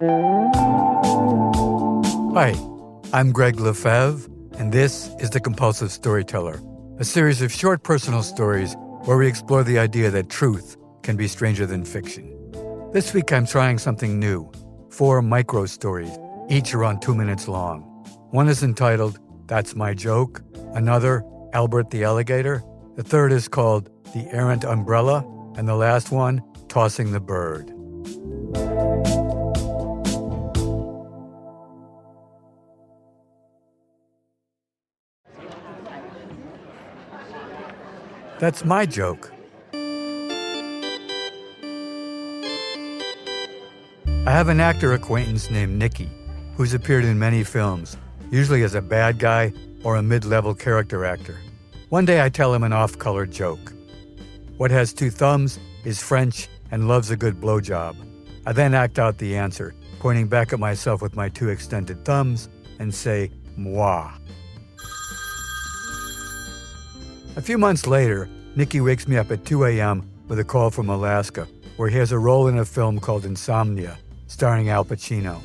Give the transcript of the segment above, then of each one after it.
Hi, I'm Greg Lefebvre, and this is The Compulsive Storyteller, a series of short personal stories where we explore the idea that truth can be stranger than fiction. This week I'm trying something new, 4 micro stories, each around 2 minutes long. One is entitled, That's My Joke, another, Albert the Alligator, the third is called The Errant Umbrella, and the last one, Tossing the Bird. That's my joke. I have an actor acquaintance named Nicky, who's appeared in many films, usually as a bad guy or a mid-level character actor. One day I tell him an off-color joke. What has 2 thumbs, is French, and loves a good blowjob. I then act out the answer, pointing back at myself with my 2 extended thumbs, and say, moi. A few months later, Nicky wakes me up at 2 a.m. with a call from Alaska, where he has a role in a film called Insomnia, starring Al Pacino.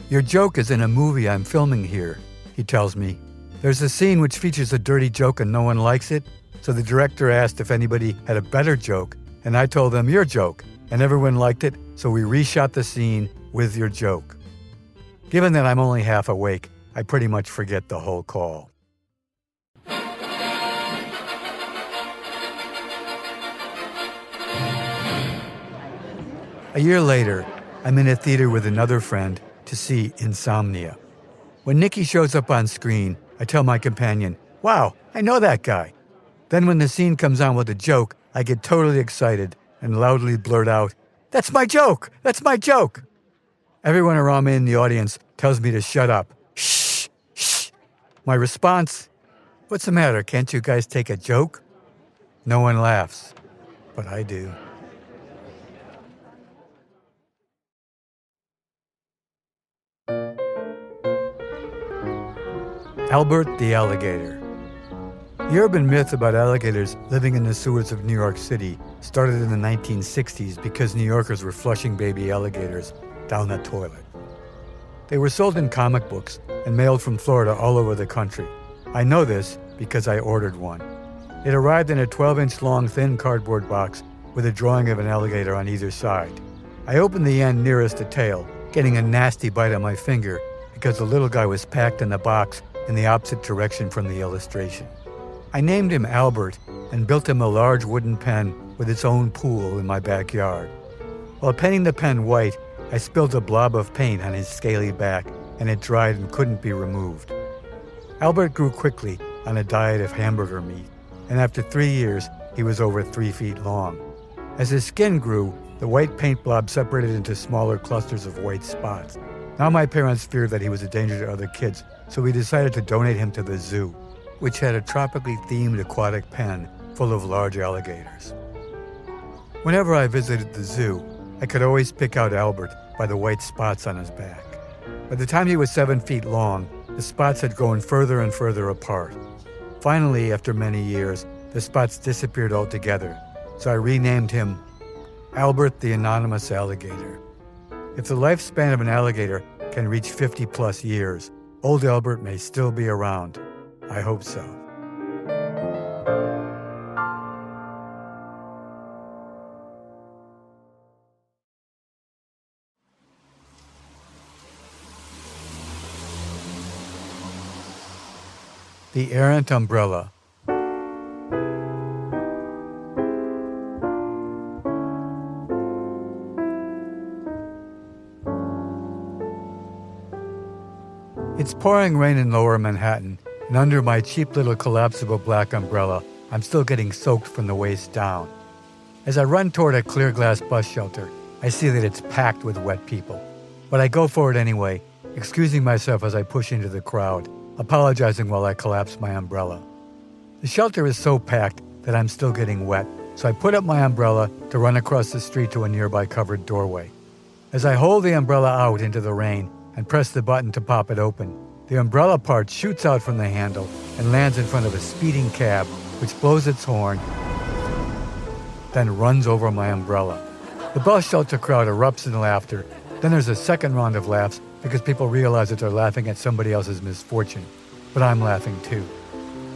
Your joke is in a movie I'm filming here, he tells me. There's a scene which features a dirty joke and no one likes it, so the director asked if anybody had a better joke, and I told them your joke, and everyone liked it, so we reshot the scene with your joke. Given that I'm only half awake, I pretty much forget the whole call. A year later, I'm in a theater with another friend to see Insomnia. When Nicky shows up on screen, I tell my companion, wow, I know that guy. Then when the scene comes on with a joke, I get totally excited and loudly blurt out, that's my joke! That's my joke! Everyone around me in the audience tells me to shut up. Shh! Shh! My response, what's the matter, can't you guys take a joke? No one laughs, but I do. Albert the Alligator. The urban myth about alligators living in the sewers of New York City started in the 1960s because New Yorkers were flushing baby alligators down the toilet. They were sold in comic books and mailed from Florida all over the country. I know this because I ordered one. It arrived in a 12-inch long thin cardboard box with a drawing of an alligator on either side. I opened the end nearest the tail, getting a nasty bite on my finger because the little guy was packed in the box in the opposite direction from the illustration. I named him Albert and built him a large wooden pen with its own pool in my backyard. While painting the pen white, I spilled a blob of paint on his scaly back, and it dried and couldn't be removed. Albert grew quickly on a diet of hamburger meat, and after 3 years, he was over 3 feet long. As his skin grew, the white paint blob separated into smaller clusters of white spots. Now my parents feared that he was a danger to other kids, so we decided to donate him to the zoo, which had a tropically themed aquatic pen full of large alligators. Whenever I visited the zoo, I could always pick out Albert by the white spots on his back. By the time he was 7 feet long, the spots had grown further and further apart. Finally, after many years, the spots disappeared altogether, so I renamed him Albert the Anonymous Alligator. If the lifespan of an alligator can reach 50-plus years, old Albert may still be around. I hope so. The Errant Umbrella. It's pouring rain in lower Manhattan, and under my cheap little collapsible black umbrella, I'm still getting soaked from the waist down. As I run toward a clear glass bus shelter, I see that it's packed with wet people. But I go for it anyway, excusing myself as I push into the crowd, apologizing while I collapse my umbrella. The shelter is so packed that I'm still getting wet, so I put up my umbrella to run across the street to a nearby covered doorway. As I hold the umbrella out into the rain and press the button to pop it open, the umbrella part shoots out from the handle and lands in front of a speeding cab, which blows its horn, then runs over my umbrella. The bus shelter crowd erupts in laughter, Then there's a second round of laughs because people realize that they're laughing at somebody else's misfortune. But I'm laughing too.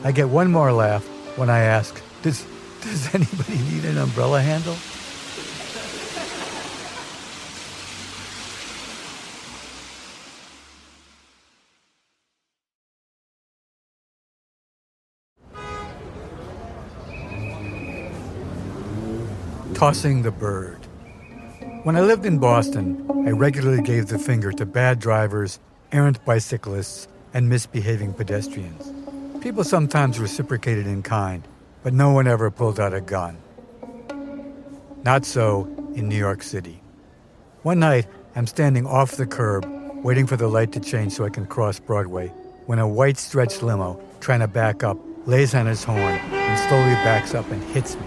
I get one more laugh when I ask, does anybody need an umbrella handle? Tossing the bird. When I lived in Boston, I regularly gave the finger to bad drivers, errant bicyclists, and misbehaving pedestrians. People sometimes reciprocated in kind, but no one ever pulled out a gun. Not so in New York City. One night, I'm standing off the curb, waiting for the light to change so I can cross Broadway, when a white stretch limo, trying to back up, lays on his horn and slowly backs up and hits me.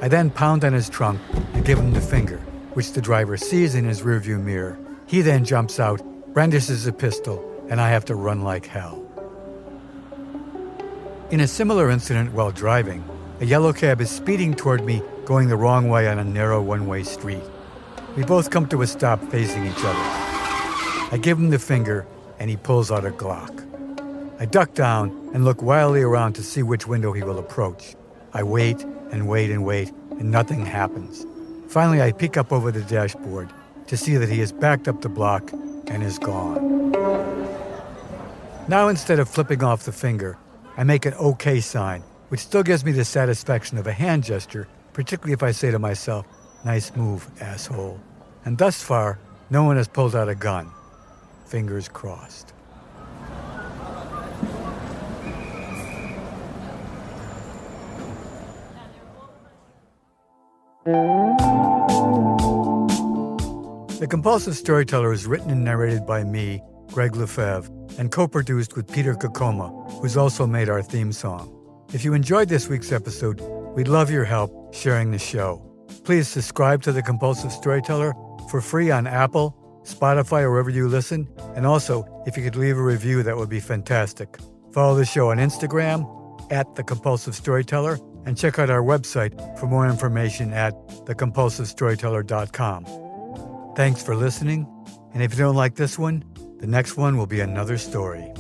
I then pound on his trunk and give him the finger, which the driver sees in his rearview mirror. He then jumps out, brandishes a pistol, and I have to run like hell. In a similar incident while driving, a yellow cab is speeding toward me, going the wrong way on a narrow one-way street. We both come to a stop facing each other. I give him the finger, and he pulls out a Glock. I duck down and look wildly around to see which window he will approach. I wait and wait and wait, and nothing happens. Finally, I peek up over the dashboard to see that he has backed up the block and is gone. Now, instead of flipping off the finger, I make an OK sign, which still gives me the satisfaction of a hand gesture, particularly if I say to myself, "Nice move, asshole." And thus far, no one has pulled out a gun. Fingers crossed. The Compulsive Storyteller is written and narrated by me, Greg Lefebvre, and co-produced with Peter Kokoma, who's also made our theme song. If you enjoyed this week's episode, we'd love your help sharing the show. Please subscribe to The Compulsive Storyteller for free on Apple, Spotify, or wherever you listen. And also, if you could leave a review, that would be fantastic. Follow the show on Instagram, @The Compulsive Storyteller, and check out our website for more information at thecompulsivestoryteller.com. Thanks for listening, and if you don't like this one, the next one will be another story.